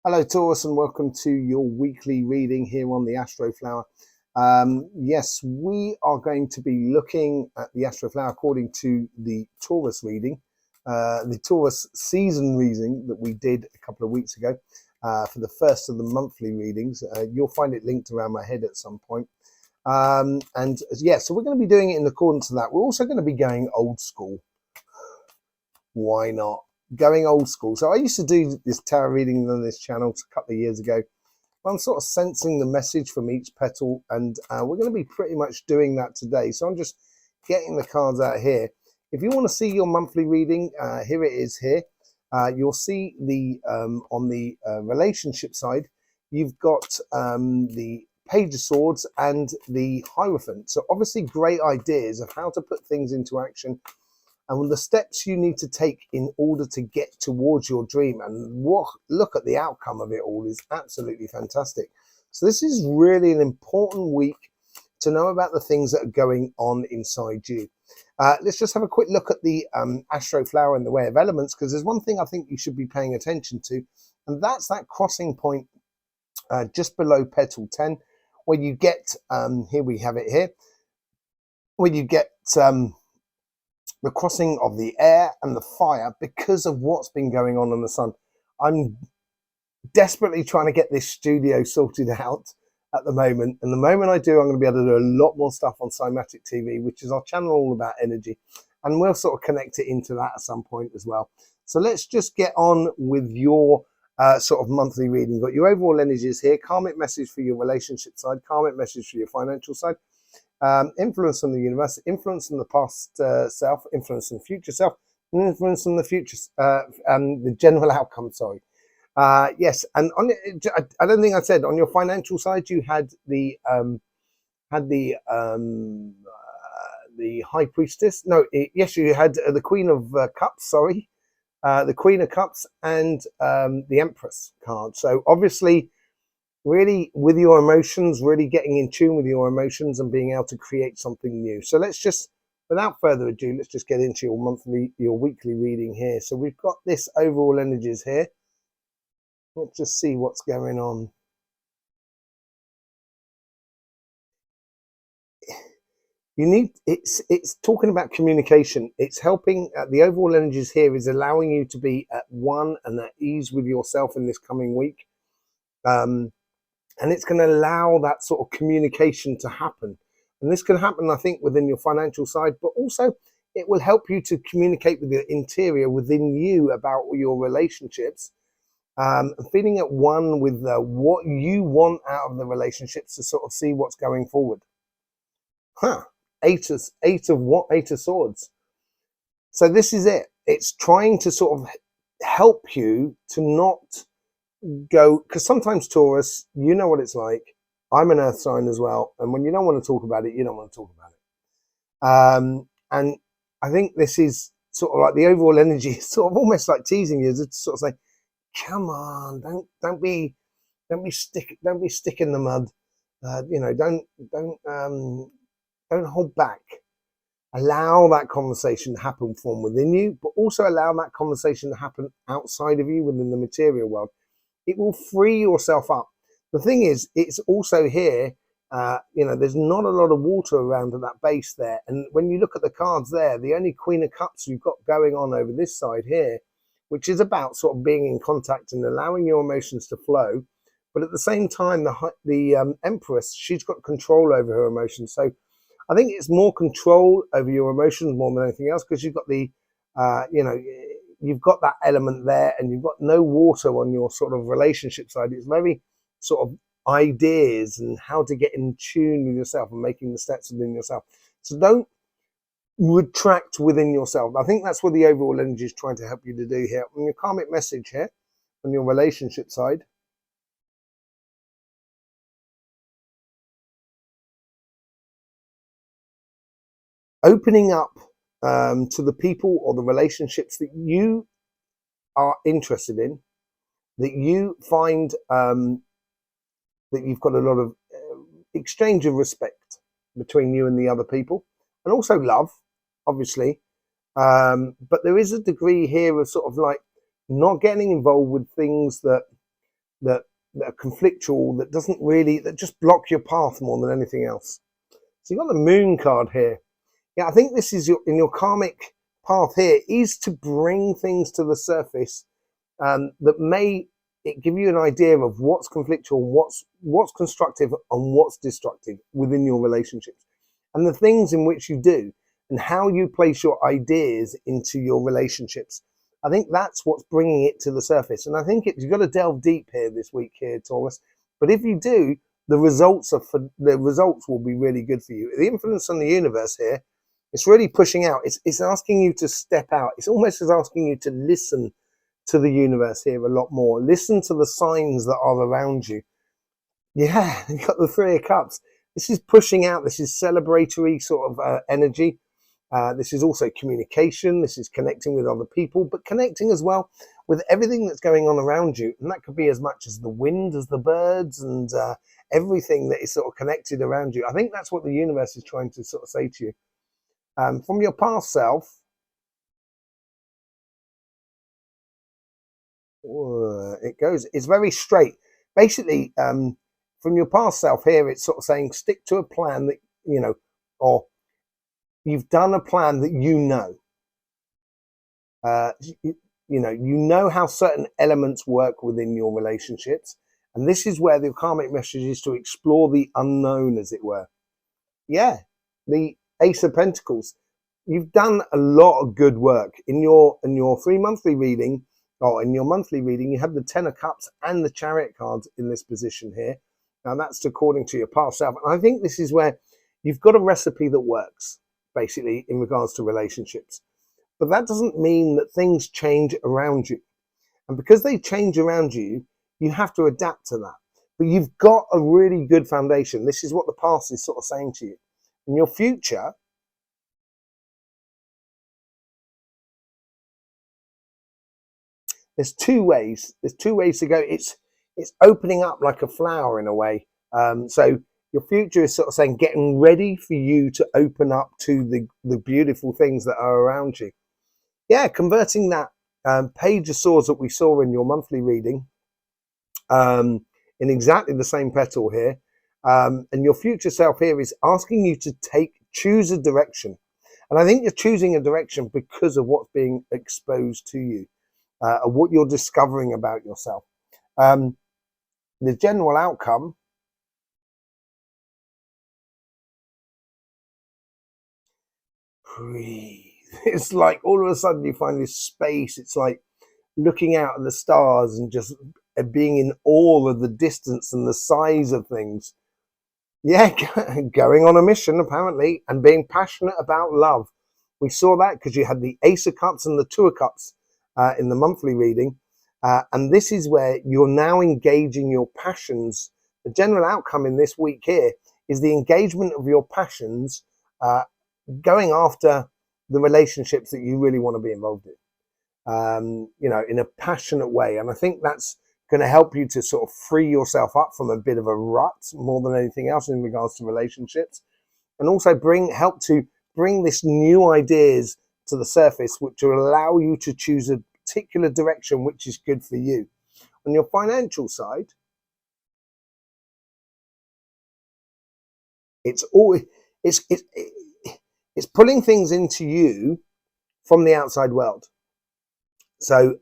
Hello, Taurus, and welcome to your weekly reading here on the Astroflower. Yes, we are going to be looking at the Astroflower according to the Taurus reading, the Taurus season reading that we did a couple of weeks ago for the first of the monthly readings. You'll find it linked around my head at some point. And yeah, so we're going to be doing it in accordance to that. We're also going to be going old school. Why not? Going old school. So I used to do this tarot reading on this channel a couple of years ago. I'm sort of sensing the message from each petal, and we're going to be pretty much doing that today. So I'm just getting the cards out here. If you want to see your monthly reading, here it is here. You'll see the on the relationship side, you've got the Page of Swords and the Hierophant. So obviously great ideas of how to put things into action and the steps you need to take in order to get towards your dream. And look at the outcome of it all is absolutely fantastic. So this is really an important week to know about the things that are going on inside you. Let's just have a quick look at the Astroflower in the way of elements, because there's one thing I think you should be paying attention to, and that's that crossing point just below petal 10, where you get, here we have it here, where you get the crossing of the air and the fire because of what's been going on the sun. I'm desperately trying to get this studio sorted out at the moment, and the moment I do, I'm going to be able to do a lot more stuff on Cymatic TV, which is our channel all about energy, and we'll sort of connect it into that at some point as well. So let's just get on with your sort of monthly reading. You've got your overall energies here, karmic message for your relationship side, karmic message for your financial side, influence on the universe, influence on the past self, influence on the future self, and influence on the future the general outcome. Sorry. Yes, and on it, I don't think I said on your financial side you had the High Priestess. No, yes, you had the Queen of Cups. Sorry, the Queen of Cups and the Empress card. So obviously, really with your emotions, really getting in tune with your emotions and being able to create something new. So let's just, without further ado, let's just get into your weekly reading here. So we've got this overall energies here. Let's just see what's going on. It's talking about communication. It's helping, the overall energies here is allowing you to be at one and at ease with yourself in this coming week. And it's going to allow that sort of communication to happen. And this can happen, I think, within your financial side, but also it will help you to communicate with the interior within you about your relationships, feeling at one with what you want out of the relationships to sort of see what's going forward. Eight of Swords. So this is it. It's trying to sort of help you to not go, because sometimes Taurus, you know what it's like. I'm an earth sign as well, and when you don't want to talk about it, you don't want to talk about it. And I think this is sort of like the overall energy is sort of almost like teasing you, to sort of say, come on, don't be stick in the mud. You know, don't hold back. Allow that conversation to happen from within you, but also allow that conversation to happen outside of you within the material world. It will free yourself up. The thing is, it's also here, you know, there's not a lot of water around at that base there. And when you look at the cards there, the only Queen of Cups you've got going on over this side here, which is about sort of being in contact and allowing your emotions to flow. But at the same time, the Empress, she's got control over her emotions. So I think it's more control over your emotions more than anything else, because you've got the, you know, you've got that element there, and you've got no water on your sort of relationship side. It's very sort of ideas and how to get in tune with yourself and making the steps within yourself. So don't retract within yourself. I think that's what the overall energy is trying to help you to do here. On your karmic message here, on your relationship side, opening up to the people or the relationships that you are interested in, that you find that you've got a lot of exchange of respect between you and the other people, and also love, obviously. But there is a degree here of sort of like not getting involved with things that that are conflictual, that just block your path more than anything else. So you've got the Moon card here. Yeah, I think this is in your karmic path here is to bring things to the surface that may give you an idea of what's conflictual, what's constructive, and what's destructive within your relationships, and the things in which you do, and how you place your ideas into your relationships. I think that's what's bringing it to the surface, and I think you've got to delve deep here this week, here, Taurus. But if you do, the results will be really good for you. The influence on the universe here, it's really pushing out. It's asking you to step out. It's almost as asking you to listen to the universe here a lot more. Listen to the signs that are around you. Yeah, you got the Three of Cups. This is pushing out. This is celebratory sort of energy. This is also communication. This is connecting with other people, but connecting as well with everything that's going on around you. And that could be as much as the wind, as the birds, and everything that is sort of connected around you. I think that's what the universe is trying to sort of say to you. From your past self, it's very straight. Basically, from your past self here, it's sort of saying stick to a plan that, or you've done a plan that you know how certain elements work within your relationships. And this is where the karmic message is to explore the unknown, as it were. Yeah, the Ace of Pentacles. You've done a lot of good work in your 3 monthly reading, or in your monthly reading. You have the Ten of Cups and the Chariot cards in this position here. Now that's according to your past self. And I think this is where you've got a recipe that works, basically, in regards to relationships. But that doesn't mean that things change around you. And because they change around you, you have to adapt to that. But you've got a really good foundation. This is what the past is sort of saying to you. In your future, there's two ways. There's two ways to go. It's opening up like a flower in a way. So your future is sort of saying, getting ready for you to open up to the beautiful things that are around you. Yeah, converting that Page of Swords that we saw in your monthly reading in exactly the same petal here. And your future self here is asking you to choose a direction. And I think you're choosing a direction because of what's being exposed to you, of what you're discovering about yourself. The general outcome, breathe. It's like all of a sudden you find this space. It's like looking out at the stars and just being in awe of the distance and the size of things. Yeah, going on a mission apparently, and being passionate about love. We saw that because you had the Ace of Cups and the Two of Cups in the monthly reading. And this is where you're now engaging your passions. The general outcome in this week here is the engagement of your passions, going after the relationships that you really want to be involved in, in a passionate way. And I think that's going to help you to sort of free yourself up from a bit of a rut more than anything else in regards to relationships, and also help to bring this new ideas to the surface, which will allow you to choose a particular direction which is good for you. On your financial side, it's always it's pulling things into you from the outside world. So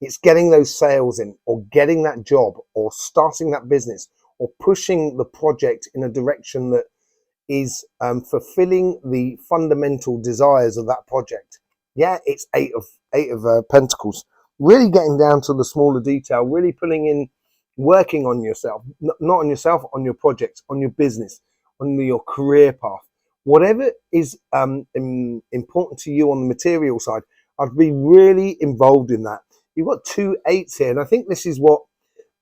it's getting those sales in, or getting that job, or starting that business, or pushing the project in a direction that is fulfilling the fundamental desires of that project. Yeah, it's eight of Pentacles. Really getting down to the smaller detail, really putting in, working on yourself, not on yourself, on your projects, on your business, on your career path. Whatever is important to you on the material side, I'd be really involved in that. You've got 2 8s here, and I think this is what,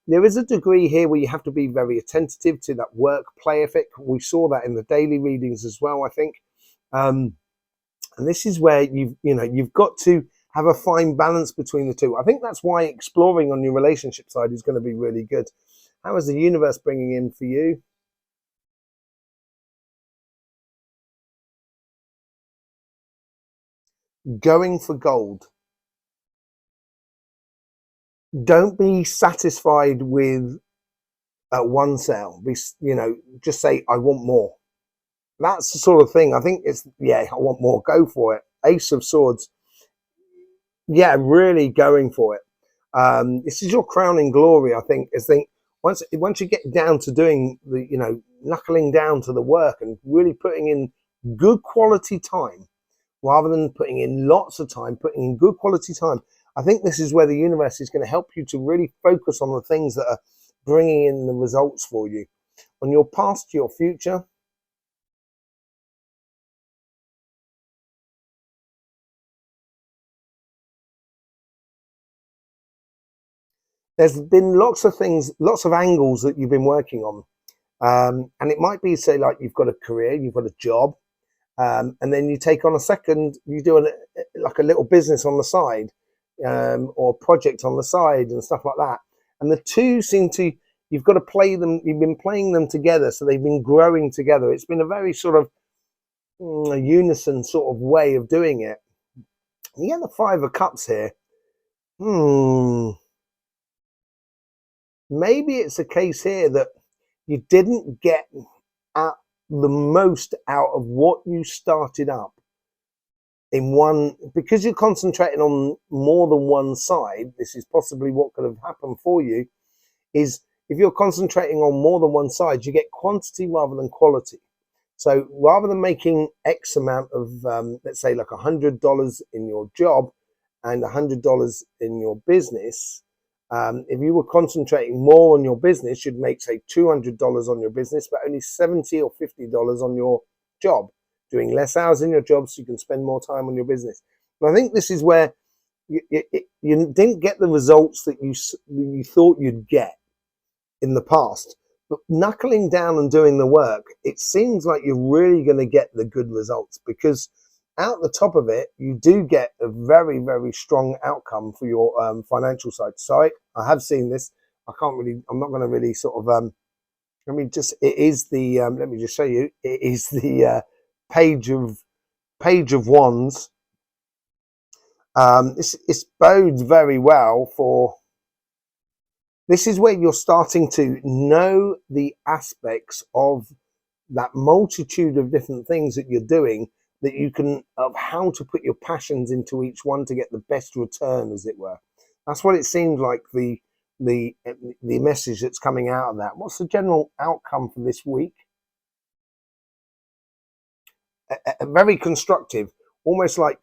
there is a degree here where you have to be very attentive to that work play effect. We saw that in the daily readings as well, I think. And this is where you've got to have a fine balance between the two. I think that's why exploring on your relationship side is going to be really good. How is the universe bringing in for you? Going for gold. Don't be satisfied with one sale. Just say, I want more. That's the sort of thing. I think it's, yeah, I want more. Go for it. Ace of Swords. Yeah, really going for it. This is your crowning glory, I think. Once you get down to doing the, knuckling down to the work and really putting in good quality time, rather than putting in lots of time, putting in good quality time. I think this is where the universe is going to help you to really focus on the things that are bringing in the results for you. On your past to your future, there's been lots of things, lots of angles that you've been working on. And it might be, say, like you've got a career, you've got a job, and then you take on a second, you do like a little business on the side, or a project on the side and stuff like that. And the two seem to, you've got to play them, you've been playing them together, so they've been growing together. It's been a very sort of a unison sort of way of doing it. You get the Five of Cups here. Maybe it's a case here that you didn't get at the most out of what you started up in one, because you're concentrating on more than one side. This is possibly what could have happened for you, is if you're concentrating on more than one side, you get quantity rather than quality. So rather than making X amount of, let's say like $100 in your job and $100 in your business, if you were concentrating more on your business, you'd make, say, $200 on your business, but only $70 or $50 on your job, doing less hours in your job so you can spend more time on your business. And I think this is where you didn't get the results that you thought you'd get in the past. But knuckling down and doing the work, it seems like you're really going to get the good results, because out the top of it, you do get a very, very strong outcome for your financial side. So I have seen this. I'm not going to really sort of, let me just show you. It is the page of Wands. This bodes very well for, this is where you're starting to know the aspects of that multitude of different things that you're doing, that you can, of how to put your passions into each one to get the best return, as it were. That's what it seemed like, the message that's coming out of that. What's the general outcome for this week? Very constructive, almost like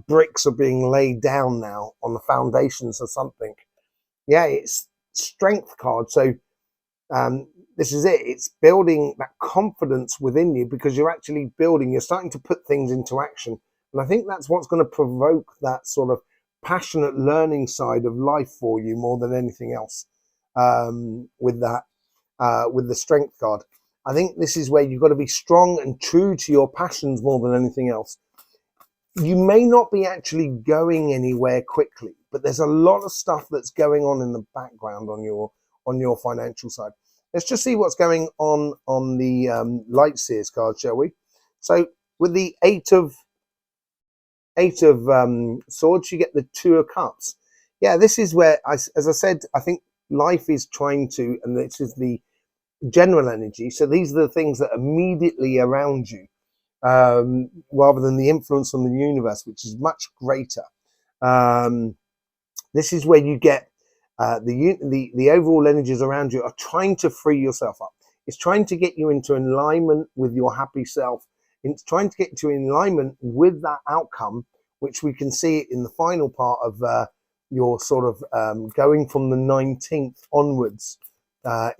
bricks are being laid down now on the foundations of something. Yeah, it's Strength card. So this is it. It's building that confidence within you, because you're actually you're starting to put things into action. And I think that's what's going to provoke that sort of passionate learning side of life for you more than anything else, with that, with the Strength card. I think this is where you've got to be strong and true to your passions more than anything else. You may not be actually going anywhere quickly, but there's a lot of stuff that's going on in the background on your financial side. Let's just see what's going on the Light Seers card, shall we? So with the eight of Swords, you get the Two of Cups. Yeah, this is where, as I said, I think life is trying to, and this is the general energy. So these are the things that are immediately around you, rather than the influence on the universe, which is much greater. This is where you get the overall energies around you are trying to free yourself up. It's trying to get you into alignment with your happy self. It's trying to get you in alignment with that outcome, which we can see in the final part of your sort of going from the 19th onwards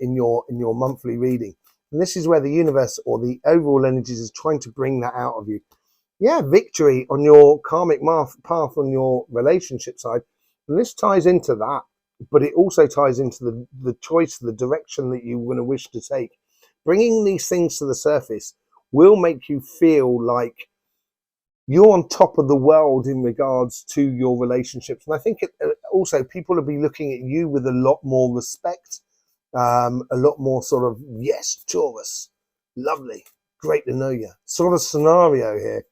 in your monthly reading. And this is where the universe or the overall energies is trying to bring that out of you. Yeah, victory on your karmic path on your relationship side. And this ties into that, but it also ties into the choice, the direction that you're going to wish to take. Bringing these things to the surface will make you feel like you're on top of the world in regards to your relationships. And I think also people will be looking at you with a lot more respect, a lot more sort of, yes, Taurus, lovely, great to know you, sort of scenario here.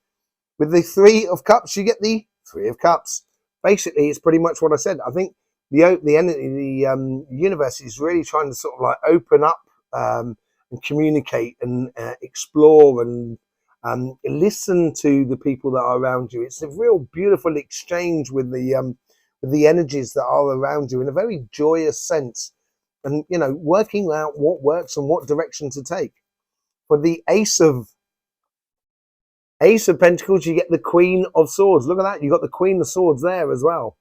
With the Three of Cups, you get the Three of Cups. basically, it's pretty much what I said. I think the universe is really trying to sort of like open up and communicate and explore and listen to the people that are around you. It's a real beautiful exchange with the energies that are around you in a very joyous sense, and working out what works and what direction to take. For the Ace of Pentacles, you get the Queen of Swords. Look at that. You got the Queen of Swords there as well.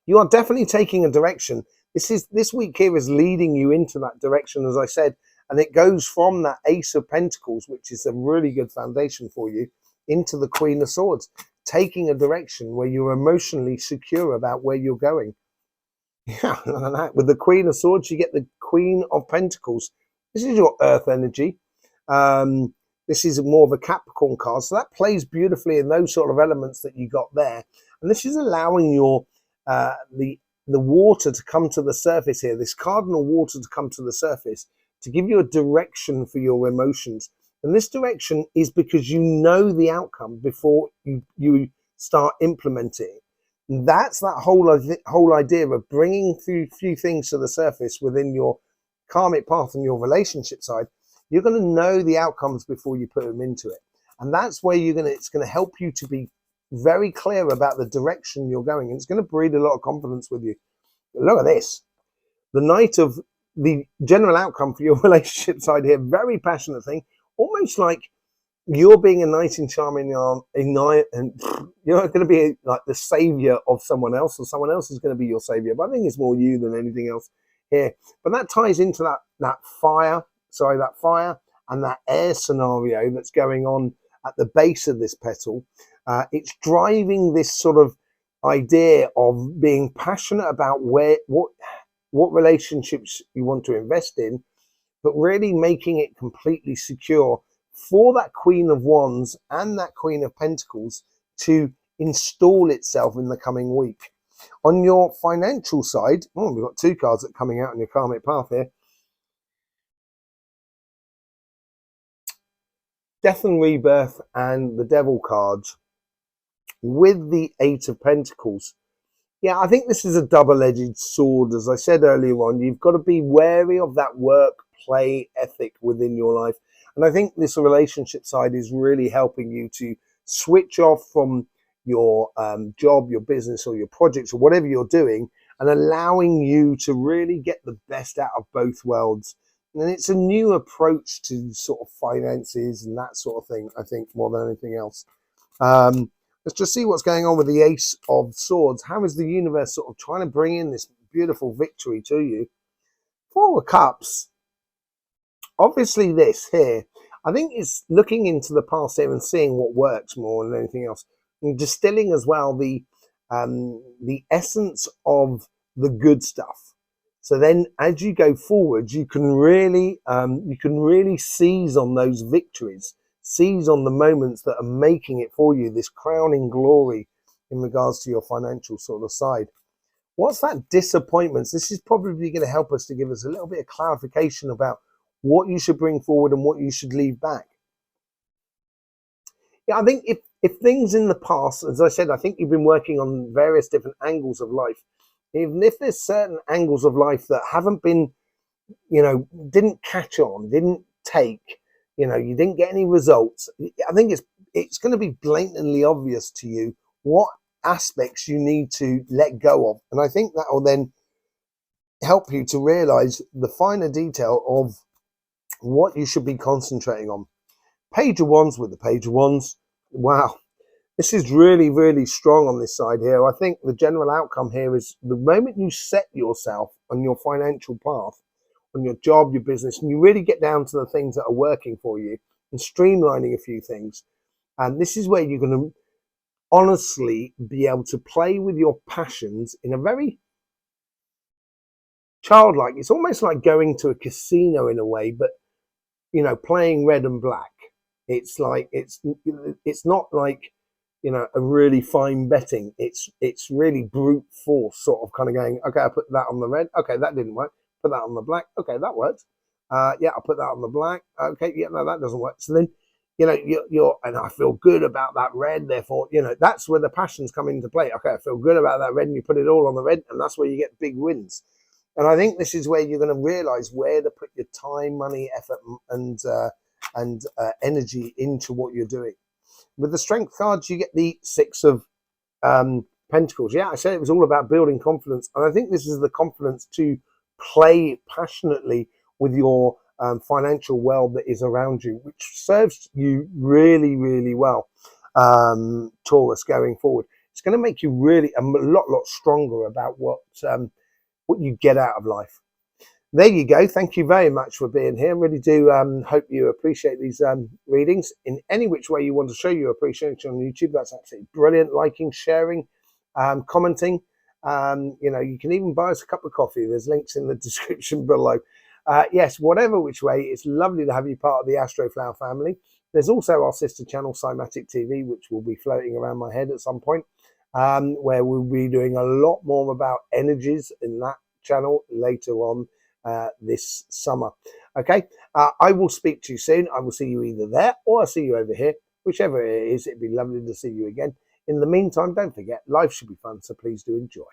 You are definitely taking a direction. This week here is leading you into that direction, as I said, and it goes from that Ace of Pentacles, which is a really good foundation for you, into the Queen of Swords, taking a direction where you're emotionally secure about where you're going. Yeah, look at that. With the Queen of Swords, you get the Queen of Pentacles. This is your earth energy. This is more of a Capricorn card, so that plays beautifully in those sort of elements that you got there. And this is allowing your the water to come to the surface here, this cardinal water to come to the surface, to give you a direction for your emotions. And this direction is because you know the outcome before you start implementing. And that's that whole idea of bringing few things to the surface within your karmic path and your relationship side. You're going to know the outcomes before you put them into it. And that's where it's going to help you to be very clear about the direction you're going. And it's going to breed a lot of confidence with you. Look at this. The Knight of the general outcome for your relationship side here. Very passionate thing. Almost like you're being a knight in shining armor, and you're going to be like the savior of someone else, or someone else is going to be your savior. But I think it's more you than anything else here. But that ties into that fire and that air scenario that's going on at the base of this petal. It's driving this sort of idea of being passionate about what relationships you want to invest in, but really making it completely secure for that Queen of Wands and that Queen of Pentacles to install itself in the coming week. On your financial side, we've got two cards that are coming out on your karmic path here. Death and Rebirth and the Devil cards with the Eight of Pentacles. Yeah, I think this is a double-edged sword. As I said earlier on, you've got to be wary of that work play ethic within your life. And I think this relationship side is really helping you to switch off from your job, your business, or your projects, or whatever you're doing, and allowing you to really get the best out of both worlds. And it's a new approach to sort of finances and that sort of thing, I think, more than anything else. Let's just see what's going on with the Ace of Swords. How is the universe sort of trying to bring in this beautiful victory to you? Four of Cups. Obviously this here, I think it's looking into the past here and seeing what works more than anything else. And distilling as well the essence of the good stuff. So then as you go forward, you can really seize on those victories, seize on the moments that are making it for you, this crowning glory in regards to your financial sort of side. What's that disappointments? This is probably going to help us to give us a little bit of clarification about what you should bring forward and what you should leave back. Yeah, I think if things in the past, as I said, I think you've been working on various different angles of life. Even if there's certain angles of life that haven't been, didn't catch on, didn't take, you didn't get any results, I think it's going to be blatantly obvious to you what aspects you need to let go of. And I think that will then help you to realize the finer detail of what you should be concentrating on. Page of Wands with the Page of Wands. Wow. This is really, really strong on this side here. I think the general outcome here is the moment you set yourself on your financial path, on your job, your business, and you really get down to the things that are working for you and streamlining a few things. And this is where you're going to honestly be able to play with your passions in a very childlike, it's almost like going to a casino in a way, but playing red and black. It's like it's not like a really fine betting. It's really brute force sort of kind of going, okay, I put that on the red, okay, that didn't work, put that on the black, okay, that worked, yeah, I'll put that on the black, okay, yeah, no, that doesn't work. So then you know, you're, and I feel good about that red, therefore, you know, that's where the passions come into play. Okay, I feel good about that red, and you put it all on the red, and that's where you get big wins. And I think this is where you're going to realize where to put your time, money, effort, and energy into what you're doing. With the strength cards, you get the Six of Pentacles. Yeah, I said it was all about building confidence, and I think this is the confidence to play passionately with your financial world that is around you, which serves you really, really well, Taurus, going forward. It's going to make you really a lot stronger about what you get out of life. There you go. Thank you very much for being here. I really do hope you appreciate these readings. In any which way you want to show your appreciation on YouTube, that's absolutely brilliant. Liking, sharing, commenting. You know, you can even buy us a cup of coffee. There's links in the description below. Yes, whatever which way, it's lovely to have you part of the Astroflower family. There's also our sister channel, Cymatic TV, which will be floating around my head at some point, where we'll be doing a lot more about energies in that channel later on this summer. Okay, I will speak to you soon. I will see you either there or I'll see you over here. Whichever it is, it'd be lovely to see you again. In the meantime, don't forget, life should be fun, so please do enjoy.